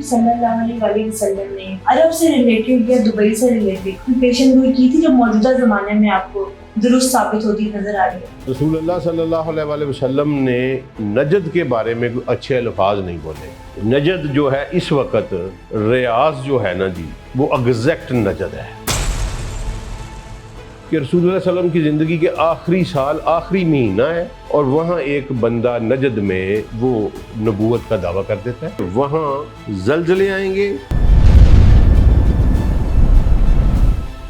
صلی اللہ علیہ وسلم نے عرب سے ریلیٹڈ یا دبئی سے ریلیٹڈ کوئی پیشن گوئی کی تھی جو موجودہ زمانے میں آپ کو درست ثابت ہوتی نظر آ رہی ہے؟ رسول اللہ صلی اللہ علیہ وسلم نے نجد کے بارے میں اچھے الفاظ نہیں بولے. نجد جو ہے اس وقت ریاض جو ہے نا جی وہ ایگزیکٹ نجد ہے کہ رسول اللہ صلی اللہ علیہ وسلم کی زندگی کے آخری سال آخری مہینہ ہے اور وہاں ایک بندہ نجد میں وہ نبوت کا دعویٰ کر دیتا ہے. وہاں زلزلے آئیں گے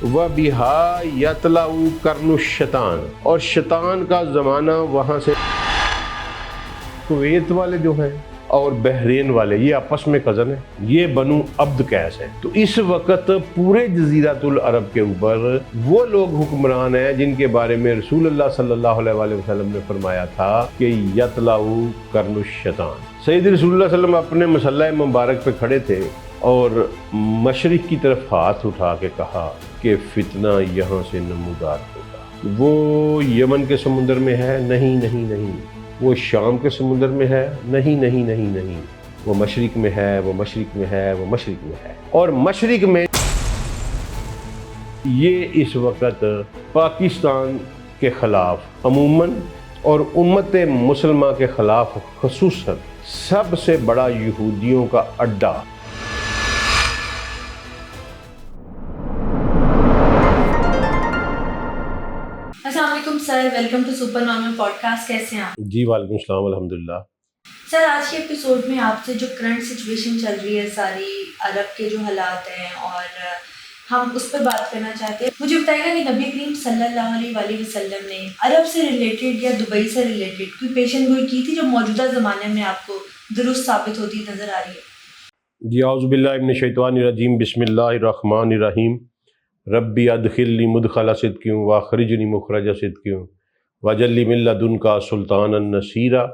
وَبِهَا يَطْلَعُ قَرْنُ الشَّيْطَانِ اور شیطان کا زمانہ وہاں سے. کویت والے جو ہیں اور بحرین والے یہ آپس میں کزن ہیں, یہ بنو عبد قیس ہے. تو اس وقت پورے جزیرۃ العرب کے اوپر وہ لوگ حکمران ہیں جن کے بارے میں رسول اللہ صلی اللہ علیہ وسلم نے فرمایا تھا کہ یطلع قرن الشیطان. سید رسول اللہ صلی اللہ علیہ وسلم اپنے مصلی مبارک پہ کھڑے تھے اور مشرق کی طرف ہاتھ اٹھا کے کہا کہ فتنہ یہاں سے نمودار ہوگا. وہ یمن کے سمندر میں ہے؟ نہیں نہیں نہیں. وہ شام کے سمندر میں ہے؟ نہیں نہیں نہیں نہیں. وہ مشرق میں ہے, وہ مشرق میں ہے, وہ مشرق میں ہے. اور مشرق میں یہ اس وقت پاکستان کے خلاف عموماً اور امت مسلمہ کے خلاف خصوصاً سب سے بڑا یہودیوں کا اڈا. السلام علیکم sir, welcome to super normal podcast. کیسے ہیں آپ؟ جی وعلیکم السلام, الحمدللہ. سر آج کے ایپیسوڈ میں آپ سے جو کرنٹ سچویشن چل رہی ہے ساری عرب کے جو حالات ہیں اور ہم اس پر بات کرنا چاہتے ہیں. مجھے بتائے گا کہ نبی کریم صلی اللہ علیہ وسلم نے عرب سے ریلیٹڈ یا دبئی سے ریلیٹڈ کوئی پیشن گوئی کی تھی جو موجودہ زمانے میں آپ کو درست ثابت ہوتی نظر آ رہی ہے؟ جی اعوذ باللہ من الشیطان الرجیم, بسم اللہ الرحمن الرحیم. ربی ادخلنی مدخل صدق واخرجنی مخرج صدق واجعل لی من لدنک سلطانا نصیرا.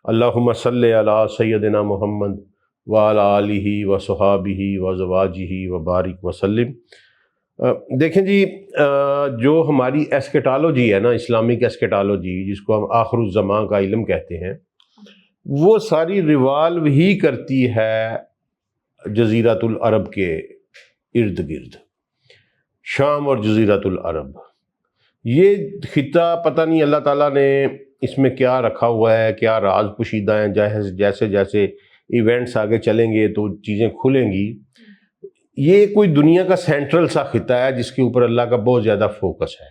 اللہم صلی علی سیدنا محمد وعلی آلہ وصحابہ وازواجہ وبارک وسلم. دیکھیں جی, جو ہماری ایسکیٹالوجی ہے نا, اسلامک ایسکیٹالوجی جس کو ہم آخر الزمان کا علم کہتے ہیں, وہ ساری ریوالو ہی کرتی ہے جزیرۃ العرب کے ارد گرد. شام اور جزیرۃ العرب یہ خطہ پتہ نہیں اللہ تعالیٰ نے اس میں کیا رکھا ہوا ہے, کیا راز پوشیدہ ہیں. جیسے جیسے ایونٹس آگے چلیں گے تو چیزیں کھلیں گی. یہ کوئی دنیا کا سینٹرل سا خطہ ہے جس کے اوپر اللہ کا بہت زیادہ فوکس ہے.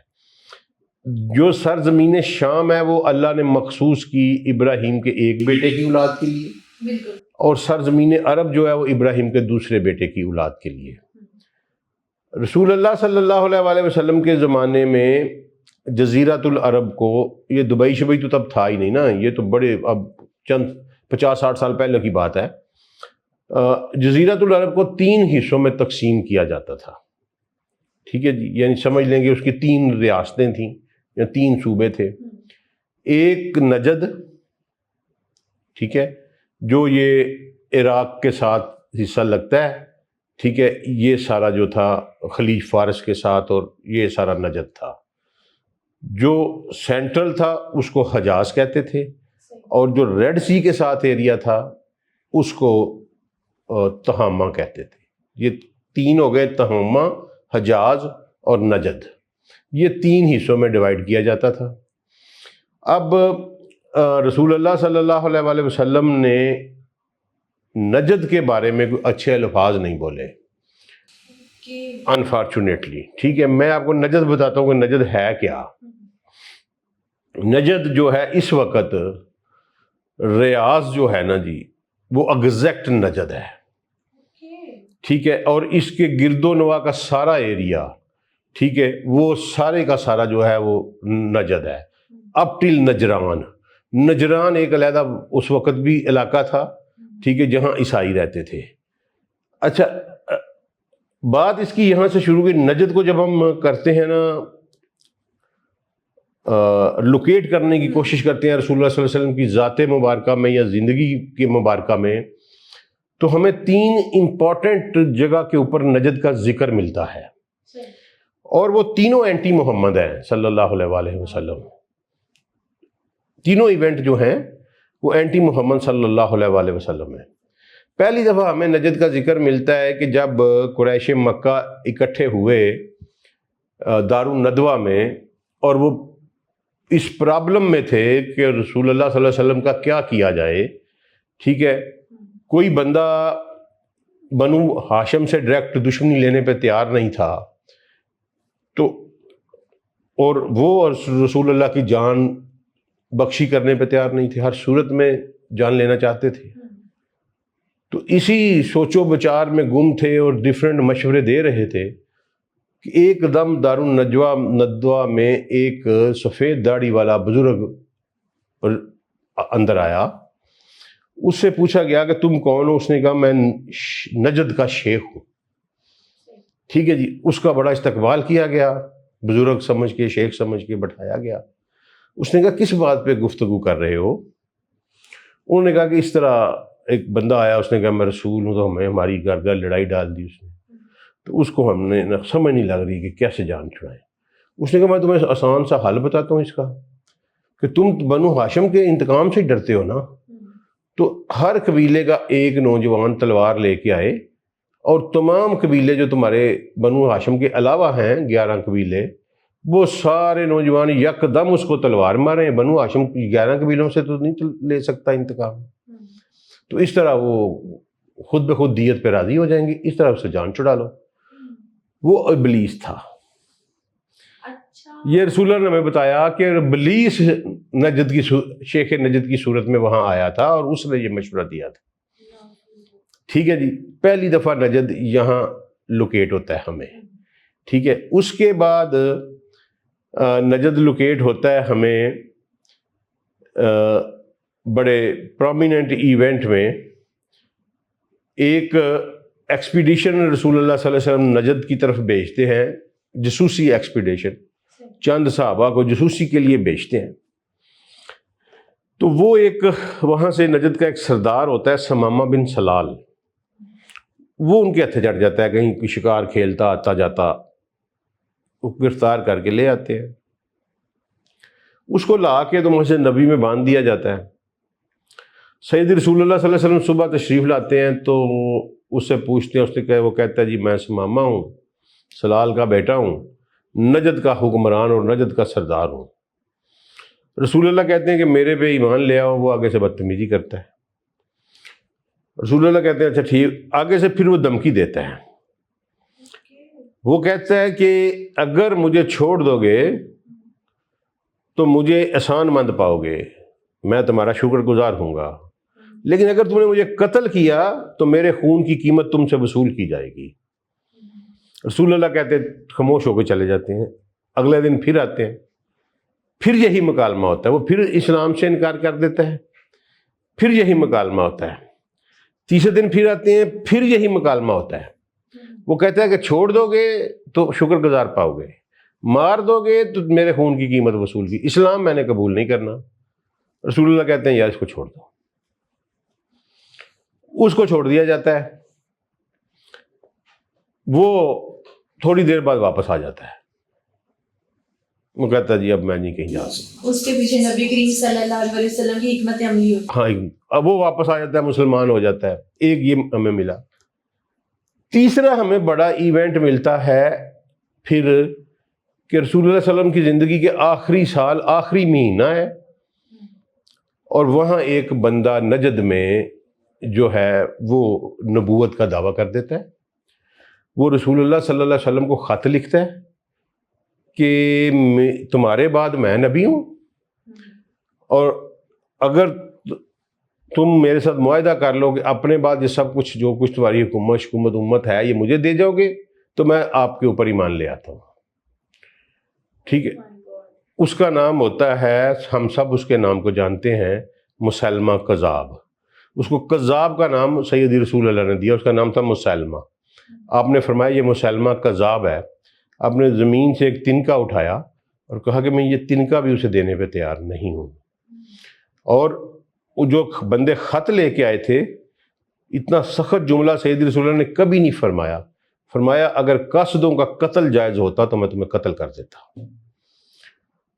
جو سرزمین شام ہے وہ اللہ نے مخصوص کی ابراہیم کے ایک بیٹے کی اولاد کے لیے, بالکل, اور سرزمین عرب جو ہے وہ ابراہیم کے دوسرے بیٹے کی اولاد کے لیے. رسول اللہ صلی اللہ علیہ وسلم کے زمانے میں جزیرۃ العرب کو, یہ دبئی شبئی تو تب تھا ہی نہیں نا, یہ تو بڑے اب چند 50-60 سال پہلے کی بات ہے. جزیرۃ العرب کو 3 حصوں میں تقسیم کیا جاتا تھا. ٹھیک ہے جی, یعنی سمجھ لیں گے اس کی 3 ریاستیں تھیں یا 3 صوبے تھے. ایک نجد, ٹھیک ہے, جو یہ عراق کے ساتھ حصہ لگتا ہے, ٹھیک ہے, یہ سارا جو تھا خلیج فارس کے ساتھ, اور یہ سارا نجد تھا. جو سینٹرل تھا اس کو حجاز کہتے تھے, اور جو ریڈ سی کے ساتھ ایریا تھا اس کو تہامہ کہتے تھے. یہ 3 ہو گئے, تہامہ, حجاز اور نجد. یہ 3 حصوں میں ڈیوائیڈ کیا جاتا تھا. اب رسول اللہ صلی اللہ علیہ وسلم نے نجد کے بارے میں اچھے الفاظ نہیں بولے, انفارچونیٹلی. ٹھیک ہے, میں آپ کو نجد بتاتا ہوں کہ نجد ہے کیا. نجد جو ہے اس وقت ریاض جو ہے نا جی وہ ایگزیکٹ نجد ہے. ٹھیک ہے, اور اس کے گرد و نواح کا سارا ایریا, ٹھیک ہے, وہ سارے کا سارا جو ہے وہ نجد ہے. اپ ٹل نجران. نجران ایک علیحدہ اس وقت بھی علاقہ تھا, ٹھیک ہے, جہاں عیسائی رہتے تھے. اچھا, بات اس کی یہاں سے شروع ہوئی. نجد کو جب ہم کرتے ہیں نا, لوکیٹ کرنے کی کوشش کرتے ہیں رسول اللہ صلی اللہ علیہ وسلم کی ذات مبارکہ میں یا زندگی کے مبارکہ میں, تو ہمیں 3 امپورٹنٹ جگہ کے اوپر نجد کا ذکر ملتا ہے, اور وہ تینوں اینٹی محمد ہیں صلی اللہ علیہ وسلم. تینوں ایونٹ جو ہیں وہ اینٹی محمد صلی اللہ علیہ وسلم ہیں. پہلی دفعہ ہمیں نجد کا ذکر ملتا ہے کہ جب قریش مکہ اکٹھے ہوئے دارالندوہ میں، اور وہ اس پرابلم میں تھے کہ رسول اللہ صلی اللہ علیہ وسلم کا کیا کیا جائے. ٹھیک ہے، کوئی بندہ بنو ہاشم سے ڈائریکٹ دشمنی لینے پہ تیار نہیں تھا، تو اور وہ رسول اللہ کی جان بخشی کرنے پہ تیار نہیں تھے، ہر صورت میں جان لینا چاہتے تھے. تو اسی سوچ و بچار میں گم تھے اور ڈیفرنٹ مشورے دے رہے تھے کہ ایک دم دارالندوہ میں ایک سفید داڑھی والا بزرگ اندر آیا. اس سے پوچھا گیا کہ تم کون ہو؟ اس نے کہا میں نجد کا شیخ ہوں. ٹھیک ہے جی، اس کا بڑا استقبال کیا گیا، بزرگ سمجھ کے، شیخ سمجھ کے بٹھایا گیا. اس نے کہا کس بات پہ گفتگو کر رہے ہو؟ انہوں نے کہا کہ اس طرح ایک بندہ آیا، اس نے کہا میں رسول ہوں، تو ہماری گھر گھر لڑائی ڈال دی اس نے، تو اس کو ہم نے سمجھ نہیں لگ رہی کہ کیسے جان چھڑائیں. اس نے کہا میں تمہیں آسان سا حل بتاتا ہوں اس کا، کہ تم بنو ہاشم کے انتقام سے ڈرتے ہو نا، تو ہر قبیلے کا ایک نوجوان تلوار لے کے آئے، اور تمام قبیلے جو تمہارے بنو ہاشم کے علاوہ ہیں 11 قبیلے، وہ سارے نوجوان یکدم اس کو تلوار ماریں. بنو ہاشم 11 قبیلوں سے تو نہیں لے سکتا انتقام، تو اس طرح وہ خود بخود دیت پہ راضی ہو جائیں گے، اس طرح اس سے جان چھڑا لو. وہ ابلیس تھا. یہ رسول اللہ نے ہمیں بتایا کہ ابلیس نجد کی شیخ نجد کی صورت میں وہاں آیا تھا اور اس نے یہ مشورہ دیا تھا. ٹھیک ہے جی، پہلی دفعہ نجد یہاں لوکیٹ ہوتا ہے ہمیں. ٹھیک ہے، اس کے بعد نجد لوکیٹ ہوتا ہے ہمیں بڑے پرومیننٹ ایونٹ میں. ایک ایکسپیڈیشن رسول اللہ صلی اللہ علیہ وسلم نجد کی طرف بھیجتے ہیں، جاسوسی ایکسپیڈیشن، چند صحابہ کو جاسوسی کے لیے بھیجتے ہیں. تو وہ ایک وہاں سے نجد کا ایک سردار ہوتا ہے ثمامہ بن سلال، وہ ان کے ہتھے چڑھ جاتا ہے، کہیں کوئی شکار کھیلتا آتا جاتا، وہ گرفتار کر کے لے آتے ہیں. اس کو لا کے تو مسجد نبی میں باندھ دیا جاتا ہے. سید رسول اللہ صلی اللہ علیہ وسلم صبح تشریف لاتے ہیں تو اس سے پوچھتے ہیں، اس نے کہا، وہ کہتا ہے جی میں ثمامہ ہوں، سلال کا بیٹا ہوں، نجد کا حکمران اور نجد کا سردار ہوں. رسول اللہ کہتے ہیں کہ میرے پہ ایمان لے آؤ. وہ آگے سے بدتمیزی کرتا ہے. رسول اللہ کہتے ہیں اچھا ٹھیک. آگے سے پھر وہ دھمکی دیتا ہے، وہ کہتا ہے کہ اگر مجھے چھوڑ دو گے تو مجھے احسان مند پاؤ گے، میں تمہارا شکر گزار ہوں گا، لیکن اگر تم نے مجھے قتل کیا تو میرے خون کی قیمت تم سے وصول کی جائے گی. رسول اللہ کہتے ہیں خاموش ہو کے چلے جاتے ہیں. اگلے دن پھر آتے ہیں، پھر یہی مکالمہ ہوتا ہے. وہ پھر اسلام سے انکار کر دیتا ہے، پھر یہی مکالمہ ہوتا ہے. تیسرے دن پھر آتے ہیں، پھر یہی مکالمہ ہوتا ہے. وہ کہتا ہے کہ چھوڑ دو گے تو شکر گزار پاؤ گے، مار دو گے تو میرے خون کی قیمت وصول کی. اسلام میں نے قبول نہیں کرنا. رسول اللہ کہتے ہیں یار اس کو چھوڑ دو. اس کو چھوڑ دیا جاتا ہے. وہ تھوڑی دیر بعد واپس آ جاتا ہے. وہ کہتا ہے جی اب میں نہیں کہیں جا سکتا. اس کے پیچھے نبی کریم صلی اللہ علیہ وسلم کی حکمت عملی ہوتی ہے. ہاں، اب وہ واپس آ جاتا ہے، مسلمان ہو جاتا ہے. ایک یہ ہمیں ملا. تیسرا ہمیں بڑا ایونٹ ملتا ہے پھر کہ رسول اللہ صلی اللہ علیہ وسلم کی زندگی کے آخری سال، آخری مہینہ ہے، اور وہاں ایک بندہ نجد میں جو ہے وہ نبوت کا دعویٰ کر دیتا ہے. وہ رسول اللہ صلی اللہ علیہ وسلم کو خط لکھتا ہے کہ تمہارے بعد میں نبی ہوں، اور اگر تم میرے ساتھ معاہدہ کر لو کہ اپنے بعد یہ سب کچھ جو کچھ تمہاری حکومت امت ہے یہ مجھے دے جاؤ گے تو میں آپ کے اوپر ایمان لے آتا ہوں. ٹھیک ہے. اس کا نام ہوتا ہے، ہم سب اس کے نام کو جانتے ہیں، مسلمہ کذاب. اس کو کذاب کا نام سید رسول اللہ نے دیا، اس کا نام تھا مسلمہ. آپ نے فرمایا یہ مسلمہ کذاب ہے. آپ نے زمین سے ایک تنکا اٹھایا اور کہا کہ میں یہ تنکا بھی اسے دینے پہ تیار نہیں ہوں. اور جو بندے خط لے کے آئے تھے، اتنا سخت جملہ سید رسول اللہ نے کبھی نہیں فرمایا. فرمایا اگر قاصدوں کا قتل جائز ہوتا تو میں تمہیں قتل کر دیتا.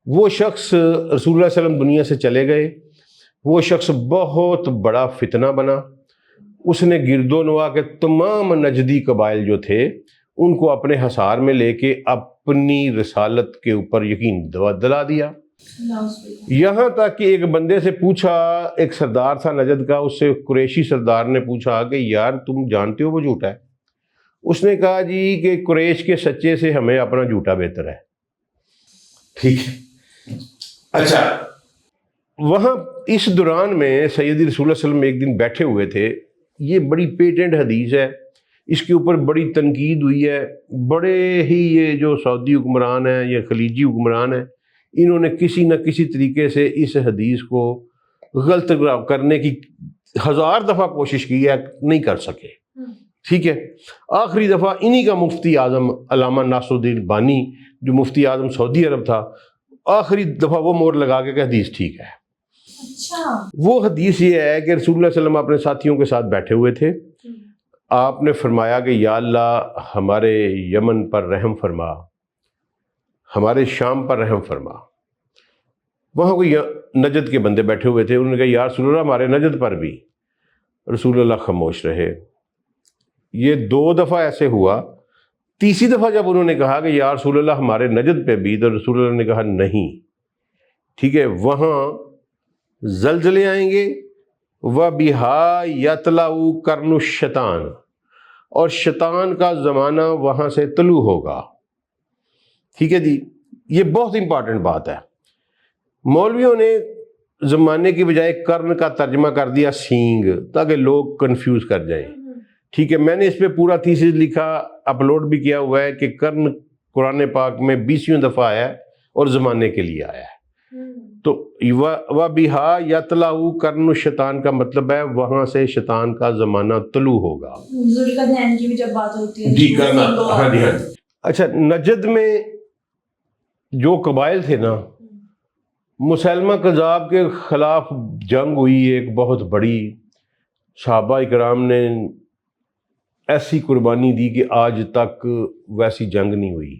وہ شخص رسول اللہ صلی اللہ علیہ وسلم دنیا سے چلے گئے. وہ شخص بہت بڑا فتنہ بنا، اس نے گرد و نواح کے تمام نجدی قبائل جو تھے ان کو اپنے حصار میں لے کے اپنی رسالت کے اوپر یقین دلا دیا. یہاں تک کہ ایک بندے سے پوچھا، ایک سردار تھا نجد کا، اس سے قریشی سردار نے پوچھا کہ یار تم جانتے ہو وہ جھوٹا ہے؟ اس نے کہا جی کہ قریش کے سچے سے ہمیں اپنا جھوٹا بہتر ہے. ٹھیک ہے. اچھا، وہاں اس دوران میں سید رسول اللہ صلی اللہ علیہ وسلم ایک دن بیٹھے ہوئے تھے. یہ بڑی پیٹنٹ حدیث ہے، اس کے اوپر بڑی تنقید ہوئی ہے. بڑے ہی یہ جو سعودی حکمران ہیں یا خلیجی حکمران ہیں، انہوں نے کسی نہ کسی طریقے سے اس حدیث کو غلط کرنے کی 1000 دفعہ کوشش کی ہے، نہیں کر سکے. ٹھیک ہے. آخری دفعہ انہی کا مفتی اعظم علامہ ناصر الدین البانی جو مفتی اعظم سعودی عرب تھا، آخری دفعہ وہ مور لگا کے کہ حدیث ٹھیک ہے. وہ حدیث یہ ہے کہ رسول اللہ صلی اللہ علیہ وسلم اپنے ساتھیوں کے ساتھ بیٹھے ہوئے تھے. آپ نے فرمایا کہ یا اللہ ہمارے یمن پر رحم فرما، ہمارے شام پر رحم فرما. وہاں کوئی نجد کے بندے بیٹھے ہوئے تھے، انہوں نے کہا یا رسول اللہ ہمارے نجد پر بھی. رسول اللہ خاموش رہے. یہ 2 دفعہ ایسے ہوا. تیسری دفعہ جب انہوں نے کہا کہ یا رسول اللہ ہمارے نجد پہ بھی، تو رسول اللہ نے کہا نہیں. ٹھیک ہے، وہاں زلزلے آئیں گے، وَبِهَا يَطْلَعُ قَرْنُ الشَّيْطَانِ، اور شیطان کا زمانہ وہاں سے طلوع ہوگا. ٹھیک ہے جی. یہ بہت امپارٹنٹ بات ہے. مولویوں نے زمانے کی بجائے کرن کا ترجمہ کر دیا سینگ، تاکہ لوگ کنفیوز کر جائیں. ٹھیک ہے. میں نے اس پہ پورا تھیسس لکھا، اپلوڈ بھی کیا ہوا ہے کہ کرن قرآن پاک میں 20ویں دفعہ آیا ہے اور زمانے کے لیے آیا ہے. تو وَبِهَا يَطْلَعُ قَرْنُ الشَّيْطَانِ کا مطلب ہے وہاں سے شیطان کا زمانہ طلوع ہوگا. ذوالقرنین کی بھی جب بات ہوتی ہے جی کرنا. ہاں جی ہاں. اچھا، نجد میں جو قبائل تھے نا، مسیلمہ کذاب کے خلاف جنگ ہوئی ایک بہت بڑی. صحابہ اکرام نے ایسی قربانی دی کہ آج تک ویسی جنگ نہیں ہوئی.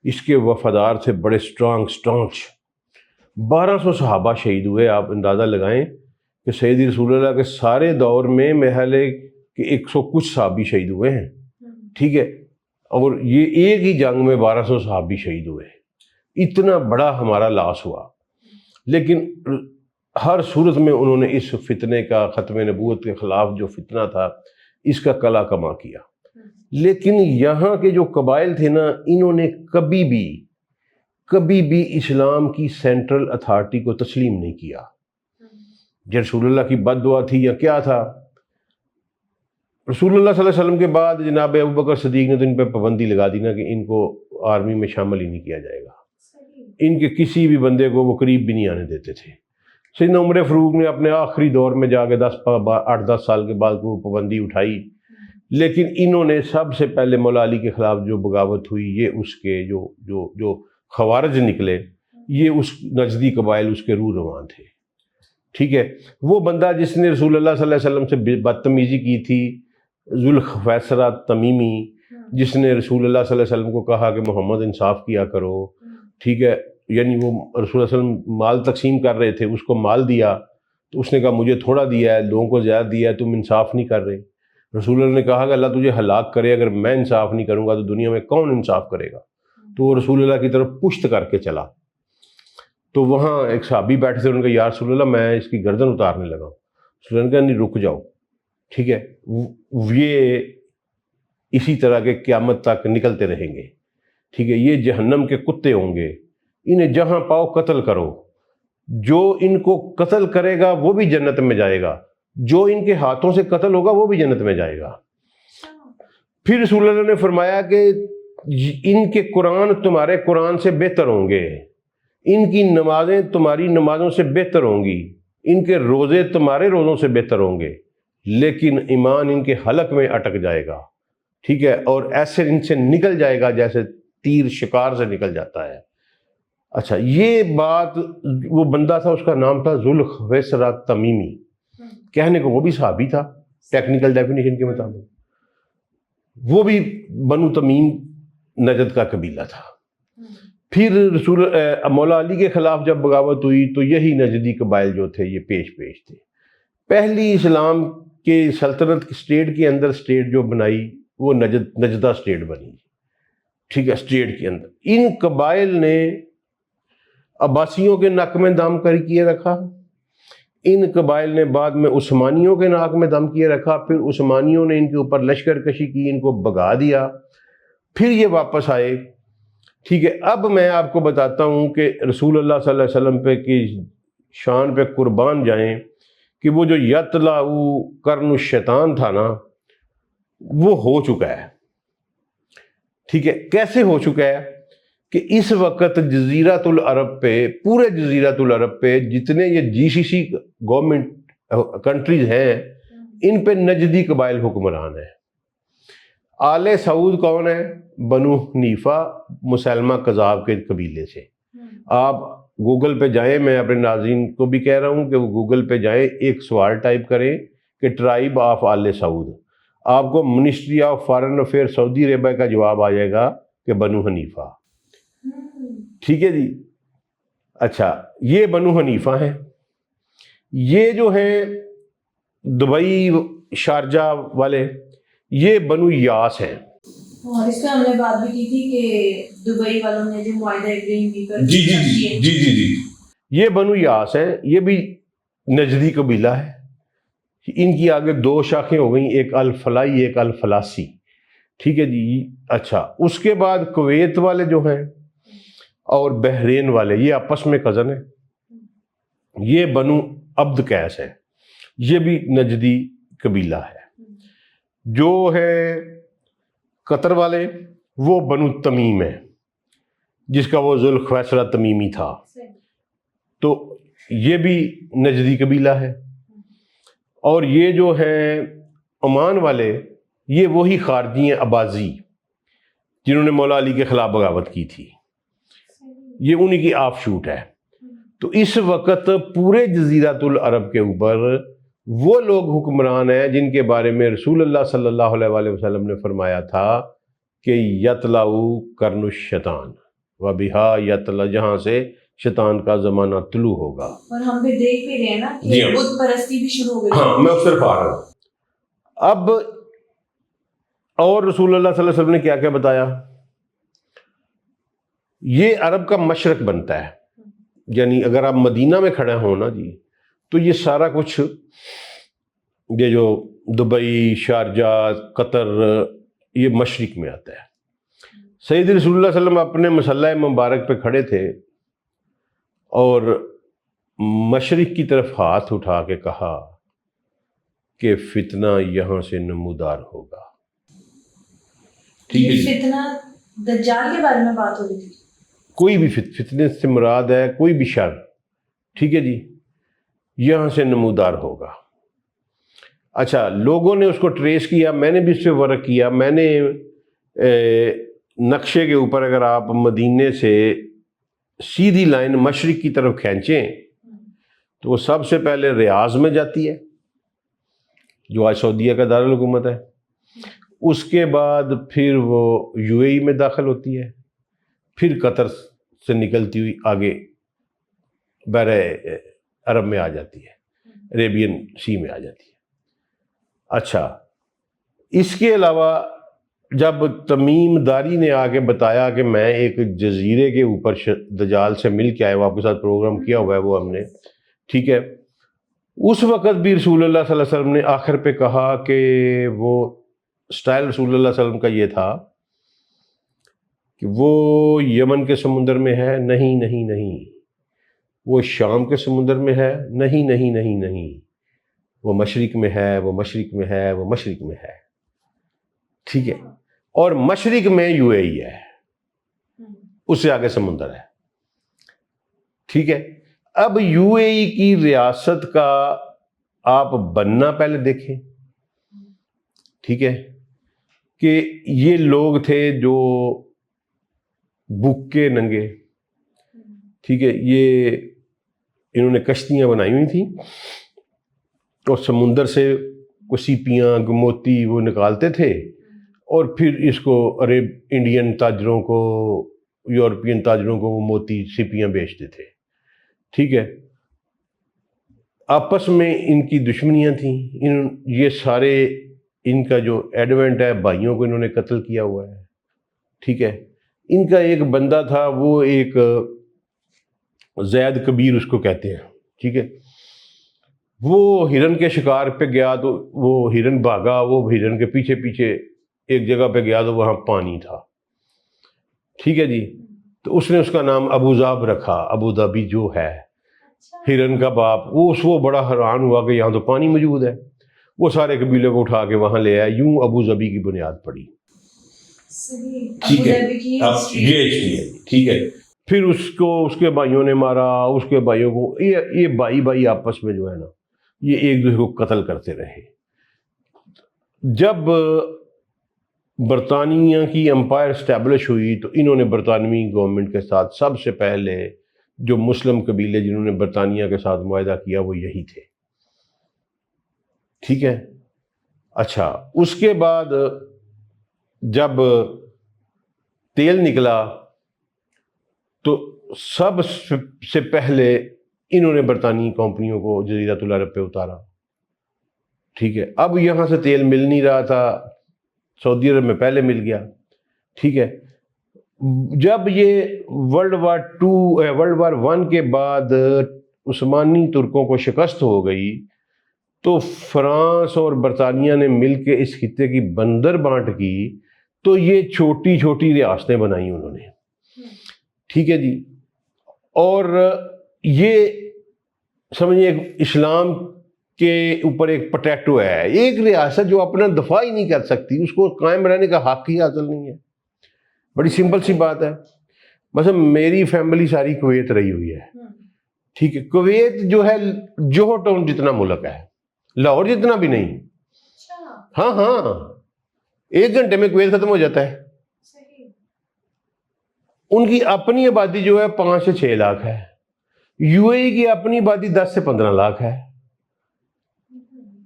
اس کے وفادار تھے بڑے اسٹرانچ. 1200 صحابہ شہید ہوئے. آپ اندازہ لگائیں کہ سید رسول اللہ کے سارے دور میں محل کہ 100 کچھ صحابی شہید ہوئے ہیں. ٹھیک ہے. اور یہ ایک ہی جنگ میں 1200 صحابی شہید ہوئے. اتنا بڑا ہمارا لاس ہوا. لیکن ہر صورت میں انہوں نے اس فتنے کا، ختم نبوت کے خلاف جو فتنہ تھا، اس کا کلا کما کیا. لیکن یہاں کے جو قبائل تھے نا، انہوں نے کبھی بھی اسلام کی سینٹرل اتھارٹی کو تسلیم نہیں کیا. جو رسول اللہ کی بد دعا تھی یا کیا تھا. رسول اللہ صلی اللہ علیہ وسلم کے بعد جناب ابوبکر صدیق نے تو ان پہ پابندی لگا دی نا کہ ان کو آرمی میں شامل ہی نہیں کیا جائے گا. ان کے کسی بھی بندے کو وہ قریب بھی نہیں آنے دیتے تھے. سیدنا عمر فاروق نے اپنے آخری دور میں جا کے 8-10 سال کے بعد وہ پابندی اٹھائی. لیکن انہوں نے سب سے پہلے مولا علی کے خلاف جو بغاوت ہوئی، یہ اس کے جو خوارج نکلے، یہ اس نجدی قبائل اس کے روح روان تھے. ٹھیک ہے. وہ بندہ جس نے رسول اللہ صلی اللہ علیہ وسلم سے بدتمیزی کی تھی، ذوالخویسرہ تمیمی، جس نے رسول اللہ صلی اللہ علیہ وسلم کو کہا کہ محمد انصاف کیا کرو. ٹھیک ہے. یعنی وہ رسول اللہ صلی اللہ علیہ وسلم مال تقسیم کر رہے تھے، اس کو مال دیا تو اس نے کہا مجھے تھوڑا دیا ہے، لوگوں کو زیادہ دیا ہے، تم انصاف نہیں کر رہے. رسول اللہ نے کہا کہ اللہ تجھے ہلاک کرے، اگر میں انصاف نہیں کروں گا تو دنیا میں کون انصاف کرے گا. تو وہ رسول اللہ کی طرف پشت کر کے چلا. تو وہاں ایک صحابی بیٹھے تھے، انہوں نے کہا یا رسول اللہ میں اس کی گردن اتارنے لگا. رسول اللہ نے کہا نہیں، رک جاؤ. ٹھیک ہے. یہ اسی طرح کے قیامت تک نکلتے رہیں گے. ٹھیک ہے. یہ جہنم کے کتے ہوں گے، انہیں جہاں پاؤ قتل کرو. جو ان کو قتل کرے گا وہ بھی جنت میں جائے گا، جو ان کے ہاتھوں سے قتل ہوگا وہ بھی جنت میں جائے گا. پھر رسول اللہ نے فرمایا کہ ان کے قرآن تمہارے قرآن سے بہتر ہوں گے، ان کی نمازیں تمہاری نمازوں سے بہتر ہوں گی، ان کے روزے تمہارے روزوں سے بہتر ہوں گے، لیکن ایمان ان کے حلق میں اٹک جائے گا. ٹھیک ہے. اور ایسے ان سے نکل جائے گا جیسے تیر شکار سے نکل جاتا ہے. اچھا، یہ بات وہ بندہ تھا، اس کا نام تھا ذوالخویسرہ تمیمی. کہنے کو وہ بھی صحابی تھا ٹیکنیکل ڈیفینیشن کے مطابق. وہ بھی بنو تمیم نجد کا قبیلہ تھا. پھر مولا علی کے خلاف جب بغاوت ہوئی تو یہی نجدی قبائل جو تھے یہ پیش تھے. پہلی اسلام کہ سلطنت اسٹیٹ کے اندر اسٹیٹ جو بنائی وہ نجدہ اسٹیٹ بنی، ٹھیک ہے، اسٹیٹ کے اندر ان قبائل نے عباسیوں کے ناک میں دام کیے رکھا، ان قبائل نے بعد میں عثمانیوں کے ناک میں دم کیے رکھا، پھر عثمانیوں نے ان کے اوپر لشکر کشی کی، ان کو بھگا دیا، پھر یہ واپس آئے، ٹھیک ہے۔ اب میں آپ کو بتاتا ہوں کہ رسول اللہ صلی اللہ علیہ وسلم پہ کی شان پہ قربان جائیں کہ وہ جو یطلع قرن الشیطان تھا نا، وہ ہو چکا ہے، ٹھیک ہے۔ کیسے ہو چکا ہے کہ اس وقت جزیرۃ العرب پہ، پورے جزیرۃ العرب پہ جتنے یہ GCC گورنمنٹ کنٹریز ہیں، ان پہ نجدی قبائل حکمران ہیں۔ آل سعود کون ہے؟ بنو حنیفہ، مسلمہ کذاب کے قبیلے سے۔ آپ گوگل پہ جائیں، میں اپنے ناظرین کو بھی کہہ رہا ہوں کہ وہ گوگل پہ جائیں، ایک سوال ٹائپ کریں کہ ٹرائب آف آل سعود، آپ کو منسٹری آف فارن افیئر سعودی عربیہ کا جواب آ جائے گا کہ بنو حنیفہ، ٹھیک ہے جی۔ اچھا، یہ بنو حنیفہ ہیں، یہ جو ہیں دبئی شارجہ والے، یہ بنو یاس ہیں۔ اور اس پہ ہم نے بات بھی کی تھی کہ دبئی والوں نے جو معاہدہ اگریم بھی کر جی یہ بنو یاس ہیں، یہ بھی نجدی قبیلہ ہے۔ ان کی آگے دو شاخیں ہو گئیں، ایک الفلائی ایک الفلاسی، ٹھیک ہے جی۔ اچھا، اس کے بعد کویت والے جو ہیں اور بحرین والے، یہ آپس میں کزن ہیں، یہ بنو عبد قیس ہے، یہ بھی نجدی قبیلہ ہے۔ جو ہے قطر والے، وہ بنو تمیم ہے، جس کا وہ ذوالخویصرہ تمیمی تھا، تو یہ بھی نجدی قبیلہ ہے۔ اور یہ جو ہیں عمان والے، یہ وہی خارجی ہیں اباضی، جنہوں نے مولا علی کے خلاف بغاوت کی تھی، یہ انہی کی آف شوٹ ہے۔ تو اس وقت پورے جزیرۃ العرب کے اوپر وہ لوگ حکمران ہیں جن کے بارے میں رسول اللہ صلی اللہ علیہ وآلہ وسلم نے فرمایا تھا کہ یطلع قرن الشیطان وبہا یطلع، جہاں سے شیطان کا زمانہ طلوع ہوگا۔ اور ہم بھی دیکھ بھی رہے ہیں نا کہ بت پرستی بھی شروع ہو گئی۔ ہاں، میں اس طرف آ رہا ہوں۔ اب اور رسول اللہ صلی اللہ علیہ وسلم نے کیا کیا بتایا؟ یہ عرب کا مشرق بنتا ہے، یعنی اگر آپ مدینہ میں کھڑے ہوں نا جی، تو یہ سارا کچھ، یہ جو دبئی، شارجہ، قطر، یہ مشرق میں آتا ہے۔ سید رسول اللہ صلی اللہ علیہ وسلم اپنے مصلی مبارک پہ کھڑے تھے اور مشرق کی طرف ہاتھ اٹھا کے کہا کہ فتنہ یہاں سے نمودار ہوگا، ٹھیک ہے جی۔ فتنہ دجال کے بارے میں بات ہو رہی تھی، کوئی بھی فتنے سے مراد ہے کوئی بھی شر، ٹھیک ہے جی، یہاں سے نمودار ہوگا۔ اچھا، لوگوں نے اس کو ٹریس کیا، میں نے بھی اس پہ ورک کیا، میں نے نقشے کے اوپر اگر آپ مدینے سے سیدھی لائن مشرق کی طرف کھینچیں تو وہ سب سے پہلے ریاض میں جاتی ہے، جو آج سعودیہ کا دارالحکومت ہے، اس کے بعد پھر وہ UAE میں داخل ہوتی ہے، پھر قطر سے نکلتی ہوئی آگے بحر عرب میں آ جاتی ہے، عربین سی میں آ جاتی ہے۔ اچھا، اس کے علاوہ جب تمیم داری نے آ کے بتایا کہ میں ایک جزیرے کے اوپر دجال سے مل کے آئے، وہ آپ کے ساتھ پروگرام کیا ہوا ہے وہ ہم نے، ٹھیک ہے، اس وقت بھی رسول اللہ صلی اللہ علیہ وسلم نے آخر پہ کہا کہ وہ سٹائل رسول اللہ صلی اللہ علیہ وسلم کا یہ تھا کہ وہ یمن کے سمندر میں ہے، نہیں نہیں نہیں، وہ شام کے سمندر میں ہے، نہیں نہیں نہیں نہیں، وہ مشرق میں ہے، وہ مشرق میں ہے، وہ مشرق میں ہے، ٹھیک ہے، اور مشرق میں UAE ہے، اس سے آگے سمندر ہے، ٹھیک ہے۔ اب UAE کی ریاست کا آپ بننا پہلے دیکھیں، ٹھیک ہے، کہ یہ لوگ تھے جو بھوکے ننگے، ٹھیک ہے، یہ انہوں نے کشتیاں بنائی ہوئی تھیں اور سمندر سے کو سیپیاں موتی وہ نکالتے تھے اور پھر اس کو عرب انڈین تاجروں کو، یورپین تاجروں کو وہ موتی سیپیاں بیچتے تھے، ٹھیک ہے۔ آپس میں ان کی دشمنیاں تھیں. یہ سارے ان کا جو ایڈونٹ ہے بھائیوں کو انہوں نے قتل کیا ہوا ہے. ٹھیک ہے. ان کا ایک بندہ تھا، وہ ایک زید کبیر اس کو کہتے ہیں. ٹھیک ہے. وہ ہرن کے شکار پہ گیا تو وہ ہرن بھاگا، وہ ہرن کے پیچھے پیچھے ایک جگہ پہ گیا تو وہاں پانی تھا. ٹھیک ہے جی. تو اس نے اس کا نام ابو ذئب رکھا. ابو ظبی جو ہے ہرن کا باپ، وہ بڑا حیران ہوا کہ یہاں تو پانی موجود ہے. وہ سارے قبیلے کو اٹھا کے وہاں لے آیا. یوں ابو ظبی کی بنیاد پڑی. ٹھیک ہے. یہ ہسٹری ہے. ٹھیک ہے. پھر اس کو اس کے بھائیوں نے مارا، اس کے بھائیوں کو یہ بھائی آپس میں جو ہے نا یہ ایک دوسرے کو قتل کرتے رہے. جب برطانیہ کی امپائر اسٹیبلش ہوئی تو انہوں نے برطانوی گورنمنٹ کے ساتھ سب سے پہلے جو مسلم قبیلے جنہوں نے برطانیہ کے ساتھ معاہدہ کیا وہ یہی تھے. ٹھیک ہے. اچھا، اس کے بعد جب تیل نکلا تو سب سے پہلے انہوں نے برطانوی کمپنیوں کو جزیرۃ العرب پہ اتارا. ٹھیک ہے. اب یہاں سے تیل مل نہیں رہا تھا، سعودی عرب میں پہلے مل گیا. ٹھیک ہے. جب یہ ورلڈ وار 1 کے بعد عثمانی ترکوں کو شکست ہو گئی تو فرانس اور برطانیہ نے مل کے اس خطے کی بندر بانٹ کی تو یہ چھوٹی چھوٹی ریاستیں بنائیں انہوں نے. ٹھیک ہے جی. اور یہ سمجھیں اسلام کے اوپر ایک پوٹیٹو ہے. ایک ریاست جو اپنا دفاع ہی نہیں کر سکتی اس کو قائم رہنے کا حق ہی حاصل نہیں ہے. بڑی سمپل سی بات ہے. مثلا میری فیملی ساری کویت رہی ہوئی ہے. ٹھیک ہے. کویت جو ہے جوہر ٹاؤن جتنا ملک ہے، لاہور جتنا بھی نہیں. ہاں 1 گھنٹے میں کویت ختم ہو جاتا ہے. ان کی اپنی آبادی جو ہے 5 سے 6 لاکھ ہے. یو اے ای کی اپنی آبادی 10 سے 15 لاکھ ہے.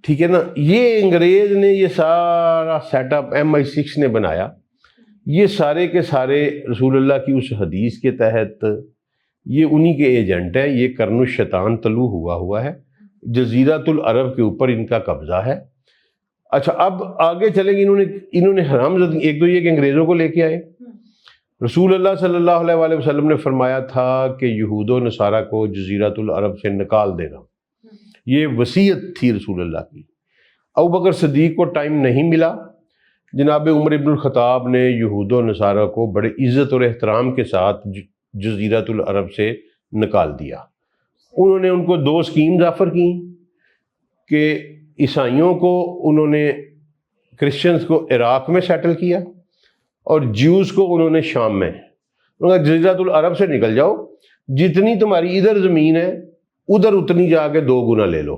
ٹھیک ہے نا. یہ انگریز نے یہ سارا سیٹ اپ MI6 نے بنایا. یہ سارے کے سارے رسول اللہ کی اس حدیث کے تحت یہ انہی کے ایجنٹ ہیں. یہ قرن الشیطان طلوع ہوا ہے. جزیرۃ العرب کے اوپر ان کا قبضہ ہے. اچھا، اب آگے چلیں گے. انہوں نے حرام زدی ایک تو یہ کہ انگریزوں کو لے کے آئے. رسول اللہ صلی اللہ علیہ وآلہ وسلم نے فرمایا تھا کہ یہود و نصارہ کو جزیرۃ العرب سے نکال دینا. یہ وصیت تھی رسول اللہ کی. ابوبکر صدیق کو ٹائم نہیں ملا. جناب عمر ابن الخطاب نے یہود و نصارہ کو بڑے عزت اور احترام کے ساتھ جزیرۃ العرب سے نکال دیا. انہوں نے ان کو 2 اسکیمز آفر کی کہ عیسائیوں کو انہوں نے کرسچنز کو عراق میں سیٹل کیا اور جیوز کو انہوں نے شام میں. انہوں نے جزیرۃ العرب سے نکل جاؤ، جتنی تمہاری ادھر زمین ہے ادھر اتنی جا کے 2 گنا لے لو.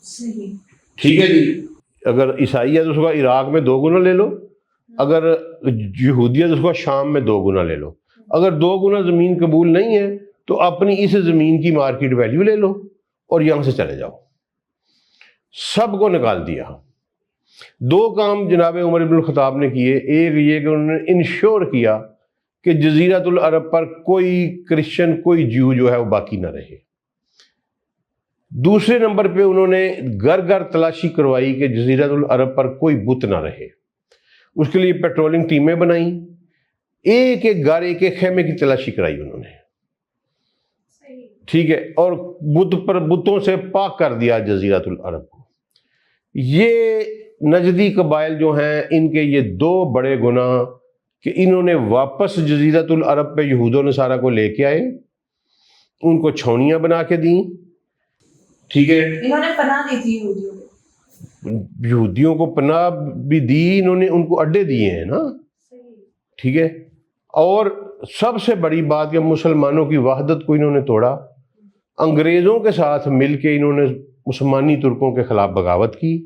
صحیح. ٹھیک ہے جی. اگر عیسائی ہے تو اس کو عراق میں 2 گنا لے لو، اگر یہودی ہے تو اس کو شام میں 2 گنا لے لو. اگر 2 گنا زمین قبول نہیں ہے تو اپنی اس زمین کی مارکیٹ ویلیو لے لو اور یہاں سے چلے جاؤ. سب کو نکال دیا. 2 کام جناب عمر بن الخطاب نے کیے. ایک یہ کہ انہوں نے انشور کیا کہ جزیرۃ العرب پر کوئی کرسچن کوئی جیو جو ہے وہ باقی نہ رہے. دوسرے نمبر پہ انہوں نے گھر تلاشی کروائی کہ جزیرۃ العرب پر کوئی بت نہ رہے. اس کے لیے پیٹرولنگ ٹیمیں بنائیں. ایک گھر ایک خیمے کی تلاشی کرائی انہوں نے. ٹھیک ہے. اور بتوں سے پاک کر دیا جزیرۃ العرب کو. یہ نجدی قبائل جو ہیں ان کے یہ 2 بڑے گناہ کہ انہوں نے واپس جزیرۃ العرب پہ یہود و نصارہ کو لے کے آئے، ان کو چھاؤنیاں بنا کے دیں. ٹھیک ہے. انہوں نے پناہ دی تھی یہودیوں کو پناہ بھی دی. انہوں نے ان کو اڈے دیے ہیں نا. ٹھیک ہے. اور سب سے بڑی بات کہ مسلمانوں کی وحدت کو انہوں نے توڑا. انگریزوں کے ساتھ مل کے انہوں نے عثمانی ترکوں کے خلاف بغاوت کی.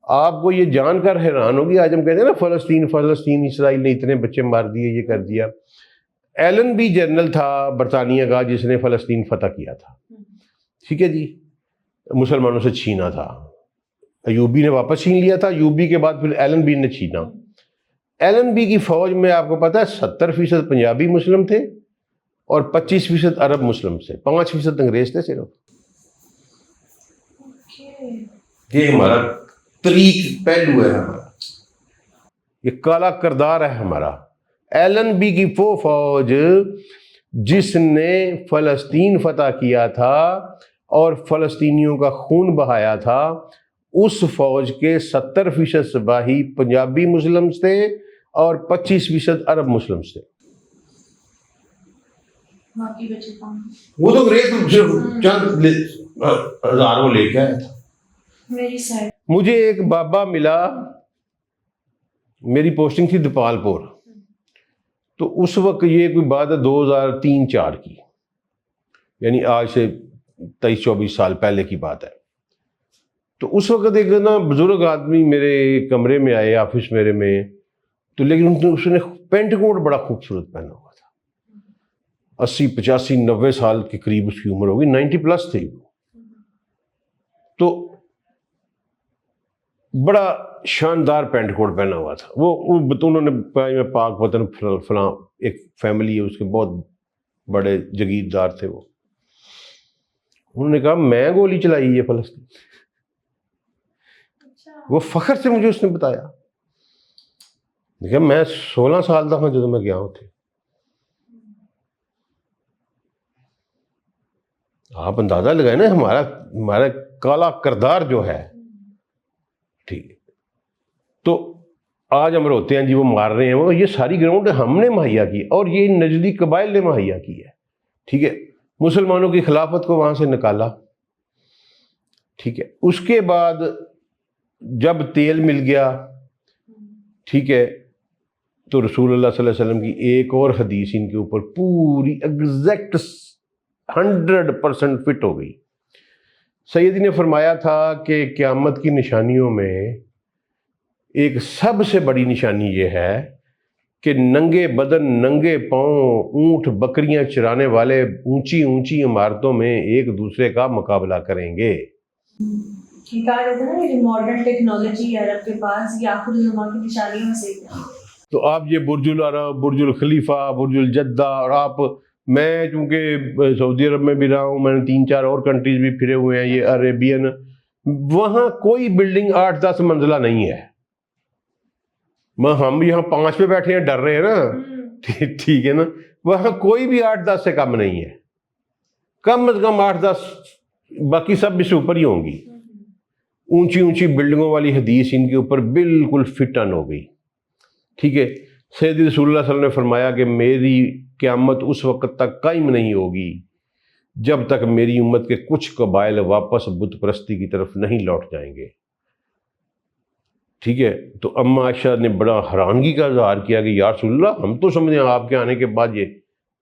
آپ کو یہ جان کر حیران ہوگی، آج ہم کہتے ہیں نا فلسطین اسرائیل نے اتنے بچے مار دیے، یہ کر دیا. ایلن بھی جنرل تھا برطانیہ کا جس نے فلسطین فتح کیا تھا. ٹھیک ہے جی. مسلمانوں سے چھینا تھا. ایوبی نے واپس چھین لیا تھا. ایوبی کے بعد پھر ایلن بی نے چھینا. ایلن بی کی فوج میں آپ کو پتا ہے 70% پنجابی مسلم تھے اور 25% عرب مسلم سے، 5% انگریز تھے صرف. یہ ہمارا طریق پہلو ہے، ہمارا یہ کالا کردار ہے ہمارا۔ ایلن بی کی وہ فوج جس نے فلسطین فتح کیا تھا اور فلسطینیوں کا خون بہایا تھا، اس فوج کے 70% سپاہی پنجابی مسلمز تھے اور 25% عرب مسلمز تھے۔ وہ تو صرف چند ہزار وہ لے کے آیا تھا۔ مجھے ایک بابا ملا، میری پوسٹنگ تھی دیپال پور، تو اس وقت یہ کوئی بات ہے 2003-04 کی، یعنی آج سے 23-24 سال پہلے کی بات ہے۔ تو اس وقت ایک نا بزرگ آدمی میرے کمرے میں آئے، آفس میرے میں، تو لیکن اس نے پینٹ کوٹ بڑا خوبصورت پہنا ہوا تھا، 80 85 90 سال کے قریب اس کی عمر ہوگی، 90+ تھی وہ، تو بڑا شاندار پینٹ کوٹ پہنا ہوا تھا۔ وہ انہوں نے پاک وطن فلاں ایک فیملی ہے اس کے، بہت بڑے جگیردار تھے وہ۔ انہوں نے کہا میں گولی چلائی ہے فلسطین، وہ فخر سے مجھے اس نے بتایا۔ دیکھا میں 16 سال تھا جب میں گیا ہوں تھے۔ آپ اندازہ لگائیں نا ہمارا کالا کردار جو ہے، ٹھیک ہے، تو آج ہم روتے ہیں جی وہ مار رہے ہیں، وہ یہ ساری گراؤنڈ ہم نے مہیا کی اور یہ نجدی قبائل نے مہیا کی ہے، ٹھیک ہے، مسلمانوں کی خلافت کو وہاں سے نکالا، ٹھیک ہے۔ اس کے بعد جب تیل مل گیا، ٹھیک ہے، تو رسول اللہ صلی اللہ علیہ وسلم کی ایک اور حدیث ان کے اوپر پوری ایگزیکٹ 100% فٹ ہو گئی۔ سیدی نے فرمایا تھا کہ قیامت کی نشانیوں میں ایک سب سے بڑی نشانی یہ ہے کہ ننگے بدن ننگے پاؤں اونٹ بکریاں چرانے والے اونچی اونچی عمارتوں میں ایک دوسرے کا مقابلہ کریں گے۔ کہا جاتا ہے نا یہ ماڈرن ٹیکنالوجی عرب کے پاس یہ آخر زمان کی نشانیوں میں سے ایک ہے۔ تو آپ یہ برج العرب، برج الخلیفہ، برج الجدہ، اور آپ میں چونکہ سعودی عرب میں بھی رہا ہوں، میں نے 3-4 اور کنٹریز بھی پھرے ہوئے ہیں، یہ عربین، وہاں کوئی بلڈنگ 8-10 منزلہ نہیں ہے۔ ہم یہاں 5 پہ بیٹھے ہیں ڈر رہے ہیں نا، ٹھیک ہے نا، وہاں کوئی بھی 8-10 سے کم نہیں ہے، کم از کم 8-10، باقی سب اس سے اوپر ہی ہوں گی۔ اونچی اونچی بلڈنگوں والی حدیث ان کے اوپر بالکل فٹ آن ہو گئی، ٹھیک ہے۔ سید رسول اللہ صلی اللہ علیہ وسلم نے فرمایا کہ میری قیامت اس وقت تک قائم نہیں ہوگی جب تک میری امت کے کچھ قبائل واپس بت پرستی کی طرف نہیں لوٹ جائیں گے، ٹھیک ہے۔ تو اما عائشہ نے بڑا حیرانگی کا اظہار کیا کہ یا رسول اللہ ہم تو سمجھیں آپ کے آنے کے بعد یہ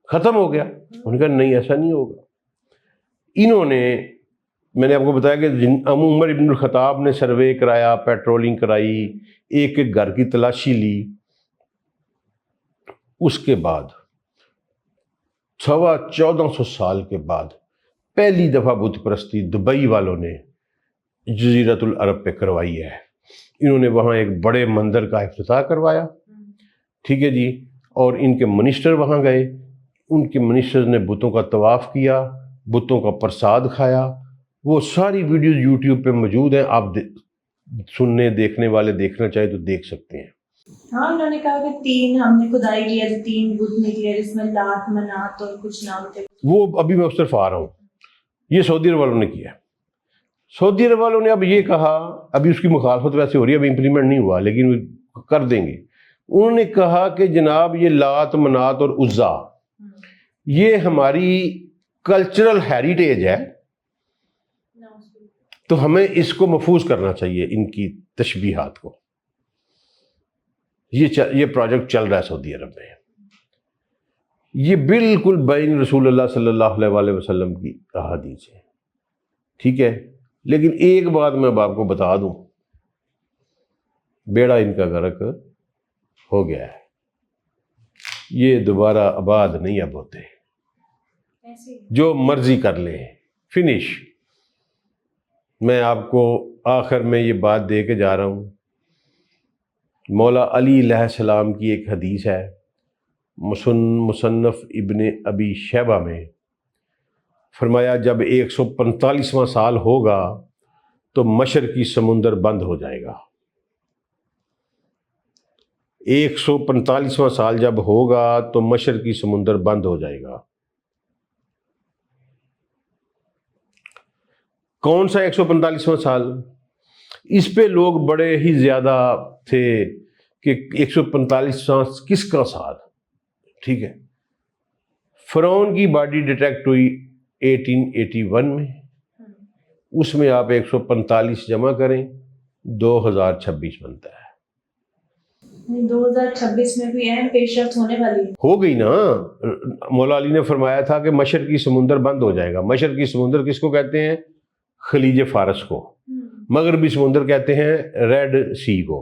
ختم ہو گیا۔ انہوں نے کہا نہیں، ایسا نہیں ہوگا۔ انہوں نے، میں نے آپ کو بتایا کہ عمر ابن الخطاب نے سروے کرایا، پیٹرولنگ کرائی، ایک ایک گھر کی تلاشی لی۔ اس کے بعد 1450 سال کے بعد پہلی دفعہ بت پرستی دبئی والوں نے جزیرت العرب پہ کروائی ہے۔ انہوں نے وہاں ایک بڑے مندر کا افتتاح کروایا، ٹھیک ہے جی، اور ان کے منسٹر وہاں گئے، ان کے منسٹر نے بتوں کا طواف کیا، بتوں کا پرساد کھایا۔ وہ ساری ویڈیوز یوٹیوب پہ موجود ہیں، آپ سننے دیکھنے والے دیکھنا چاہے تو دیکھ سکتے ہیں۔ ہاں، انہوں نے کہا کہ 3 ہم نے کھدائی کیا تو 3 بت نکلے جس میں لات منات اور کچھ نام تھے۔ وہ ابھی میں اس طرف آ رہا ہوں، یہ سعودی عرب والوں نے کیا۔ سعودی عرب والوں نے اب یہ کہا، ابھی اس کی مخالفت ویسے ہو رہی ہے، ابھی امپلیمنٹ نہیں ہوا لیکن کر دیں گے۔ انہوں نے کہا کہ جناب یہ لات منات اور عزا یہ ہماری کلچرل ہیریٹیج ہے، تو ہمیں اس کو محفوظ کرنا چاہیے، ان کی تشبیہات کو۔ یہ پروجیکٹ چل رہا ہے سعودی عرب میں، یہ بالکل بین رسول اللہ صلی اللہ علیہ وآلہ وسلم کی احادیث ہے، ٹھیک ہے۔ لیکن ایک بات میں اب آپ کو بتا دوں، بیڑا ان کا غرق ہو گیا ہے، یہ دوبارہ آباد نہیں اب ہوتے، جو مرضی کر لیں، فنش۔ میں آپ کو آخر میں یہ بات دے کے جا رہا ہوں، مولا علی علیہ السلام کی ایک حدیث ہے، مصنف ابن ابی شیبہ میں، فرمایا جب 145واں سال ہوگا تو مشرقی سمندر بند ہو جائے گا. 145واں سال جب ہوگا تو مشرقی سمندر بند ہو جائے گا. کون سا 145واں سال؟ اس پہ لوگ بڑے ہی زیادہ تھے کہ 145واں کس کا سال. ٹھیک ہے، فرعون کی باڈی ڈیٹیکٹ ہوئی 1881 میں. اس میں آپ 145 جمع کریں 2026 بنتا ہے. 2026 میں بھی اہم پیش رفت ہونے والی ہو گئی نا. مولا علی نے فرمایا تھا کہ مشرقی سمندر بند ہو جائے گا. مشرقی سمندر کس کو کہتے ہیں؟ خلیج فارس کو. مغربی سمندر کہتے ہیں ریڈ سی کو،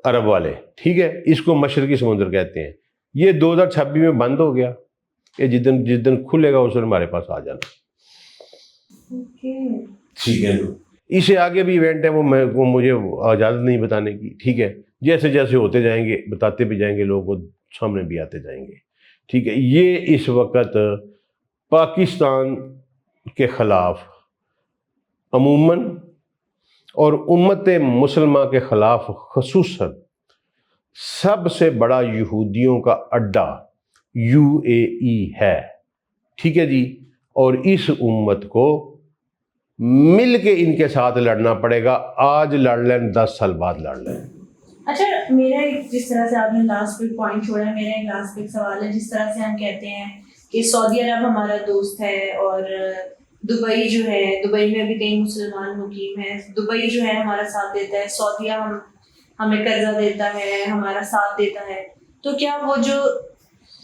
عرب والے. ٹھیک ہے، اس کو مشرقی سمندر کہتے ہیں. یہ 2026 میں بند ہو گیا. یہ جس دن کھلے گا اس دن ہمارے پاس آ جانا. ٹھیک ہے، اس سے آگے بھی ایونٹ ہے وہ مجھے اجازت نہیں بتانے کی. ٹھیک ہے، جیسے جیسے ہوتے جائیں گے بتاتے بھی جائیں گے، لوگوں کو سامنے بھی آتے جائیں گے. ٹھیک ہے، یہ اس وقت پاکستان کے خلاف عموماً اور امت مسلمہ کے خلاف خصوصاً سب سے بڑا یہودیوں کا اڈا UAE ہے. ٹھیک ہے جی، اور اس امت کو مل کے ان کے ساتھ لڑنا پڑے گا. آج لڑ لیں 10 سال بعد لڑ لیں. اچھا، میرا جس طرح سے آپ نے لاسٹ پہ پوائنٹ چھوڑا ہے، میرا ایک لاسٹ پہ سوال ہے. جس طرح سے ہم کہتے ہیں کہ سعودی عرب ہمارا دوست ہے اور دبئی جو ہے، دبئی میں بھی کئی مسلمان مقیم ہیں، دبئی جو ہے ہمارا ساتھ دیتا ہے، سعودیہ ہمیں قرضہ دیتا ہے، ہمارا ساتھ دیتا ہے. تو کیا وہ جو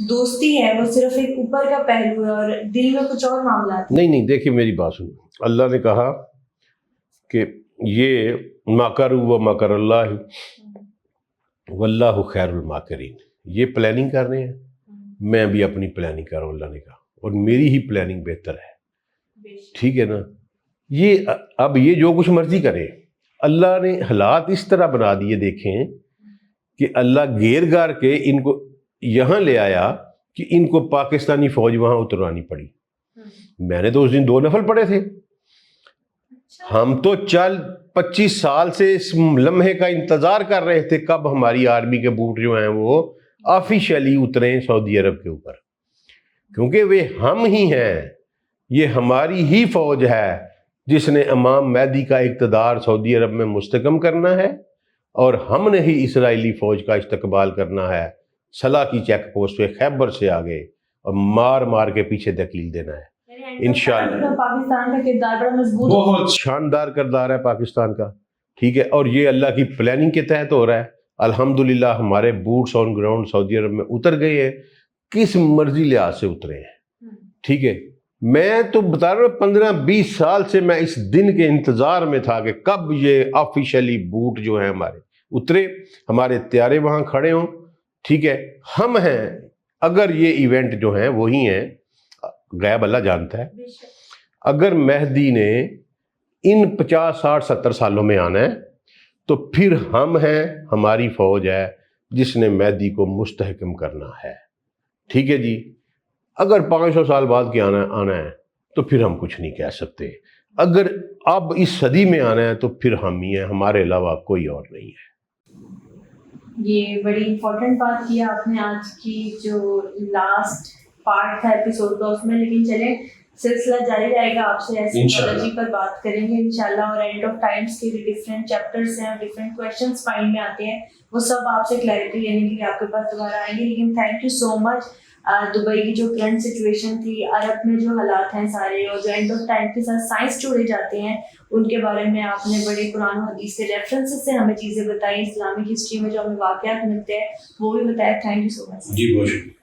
دوستی ہے وہ صرف ایک اوپر کا پہلو ہے اور دل میں کچھ اور معاملات؟ نہیں، دیکھیے میری بات سنو. اللہ نے کہا کہ یہ مکروا ومکر اللہ واللہ خیر الماکرین. یہ پلاننگ کر رہے ہیں، میں بھی اپنی پلاننگ کر رہا ہوں. اللہ نے کہا اور میری ہی پلاننگ بہتر ہے. ٹھیک ہے نا. اب یہ جو کچھ مرضی کرے، اللہ نے حالات اس طرح بنا دیے. دیکھیں کہ اللہ گیر گار کے ان کو یہاں لے آیا کہ ان کو پاکستانی فوج وہاں اترانی پڑی. میں نے تو اس دن 2 نفل پڑے تھے. ہم تو 25 سال سے اس لمحے کا انتظار کر رہے تھے کب ہماری آرمی کے بوٹ جو ہیں وہ آفیشیلی اتریں سعودی عرب کے اوپر، کیونکہ وہ ہم ہی ہیں. یہ ہماری ہی فوج ہے جس نے امام مہدی کا اقتدار سعودی عرب میں مستحکم کرنا ہے، اور ہم نے ہی اسرائیلی فوج کا استقبال کرنا ہے صلاح کی چیک پوسٹ پہ خیبر سے آگے، اور مار مار کے پیچھے دھکیل دینا ہے انشاءاللہ. پاکستان کا کردار بڑا مضبوط، بہت شاندار کردار ہے پاکستان کا. ٹھیک ہے، اور یہ اللہ کی پلاننگ کے تحت ہو رہا ہے. الحمدللہ ہمارے بوٹس آن گراؤنڈ سعودی عرب میں اتر گئے ہیں، کس مرضی لحاظ سے اترے ہیں. ٹھیک ہے، میں تو بتا رہا ہوں 15-20 سال سے میں اس دن کے انتظار میں تھا کہ کب یہ آفیشیلی بوٹ جو ہیں ہمارے اترے، ہمارے طیارے وہاں کھڑے ہوں. ٹھیک ہے، ہم ہیں. اگر یہ ایونٹ جو ہیں وہی ہیں، غیب اللہ جانتا ہے. اگر مہدی نے ان 50 60 70 سالوں میں آنا ہے تو پھر ہم ہیں، ہماری فوج ہے جس نے مہدی کو مستحکم کرنا ہے. ٹھیک ہے جی. اگر 500 سال بعد کے آنا ہے تو پھر ہم کچھ نہیں کہہ سکتے. اگر اب اس صدی میں آنا ہے تو پھر ہم ہی ہیں، ہمارے علاوہ کوئی اور نہیں ہے. یہ بڑی امپورٹنٹ بات کی آپ نے آج کی جو لاسٹ پارٹ تھا ایپیسوڈ کا اس میں. لیکن چلیں سلسلہ جاری رہے گا، آپ سے ایسی ٹیکنالوجی پر بات کریں گے انشاءاللہ. اور اینڈ آف ٹائمز کے جو ڈفرینٹ چیپٹرس ہیں اور ڈفرینٹ کویشچنس مائنڈ میں آتے ہیں وہ سب آپ سے کلیئرٹی لینے کے لیے آپ کے پاس دوبارہ آئیں گے. لیکن thank you so much. Dubai کی جو کرنٹ سچویشن تھی، عرب میں جو حالات ہیں سارے، اور جو اینڈ آف ٹائم کے ساتھ سائنس جڑے جاتے ہیں ان کے بارے میں آپ نے بڑے قرآن و حدیث کے ریفرنسز سے ہمیں چیزیں بتائیں. اسلامک ہسٹری میں جو ہمیں واقعات ملتے ہیں وہ بھی بتایا. تھینک یو سو مچ. جی بہت شکریہ.